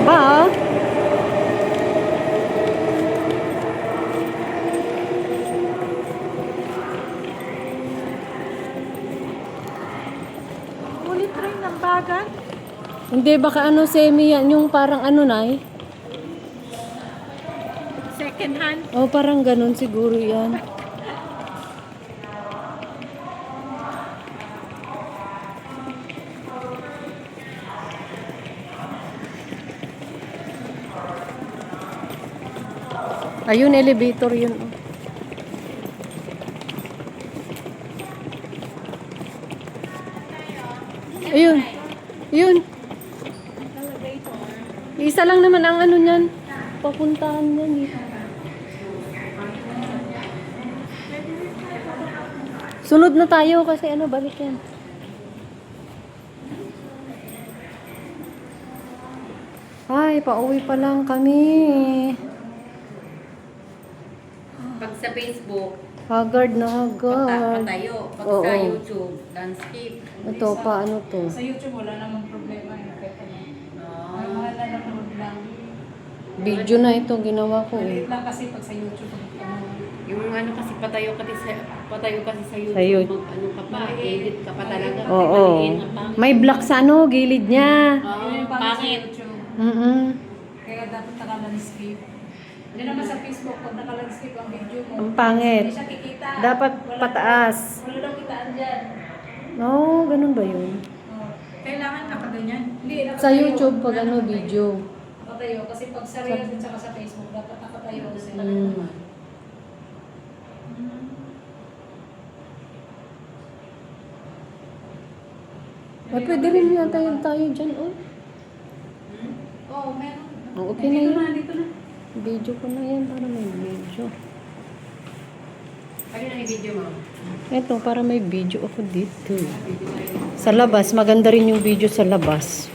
Haba, oh. Ulit rin ng bagan. Hindi, baka ano, semi yan. Yung parang ano na eh. Second hand. Oh, parang ganun siguro yan. Ayun, elevator yun. Oh. Ayun. Yun. Isa lang naman ang ano niyan. Papuntahan niyan eh. Sunod na tayo kasi ano, balik yan. Ay, pauwi pa lang kami. Pag sa Facebook, Haggard na haggard. patayo. Pag Oo. sa YouTube, landscape. Ito, paano to? Sa YouTube wala namang problema. Kahit ano. Ah. Ang mga nanonood lang. Video na ito, ginawa ko Maliit eh. lang kasi pag sa YouTube. Yung ano kasi patayo kasi sa YouTube. Sa YouTube. Mag, ano ka pa, edit ka pa talaga. Oo. Maliit na pangit. May block sa ano, gilid niya. Oo, Yun yung pangit sa pangit. YouTube. Kaya dapat naka-landscape. Hindi naman sa Facebook, pag naka-landscape ang video mo. Ang pangit. Hindi siya kikita. Dapat Wala- pataas. Wala daw kitaan dyan. No, ganun ba yun? Oh. Kailangan nakaganyan. Hindi, Sa nakatayo. YouTube, pag ano, Nakatayo. video. Nakatayo. Kasi pag sa Reels at saka sa Facebook, dapat nakatayo sila. Mm. Ay, pwede rin yata yung tayo dyan, oh. Oo, meron. Oh, okay na Dito yun. Dito na. Video ko na yan, para may video. Ano na yung video mo? Ito, para may video ako dito. Sa labas, maganda rin yung video sa labas.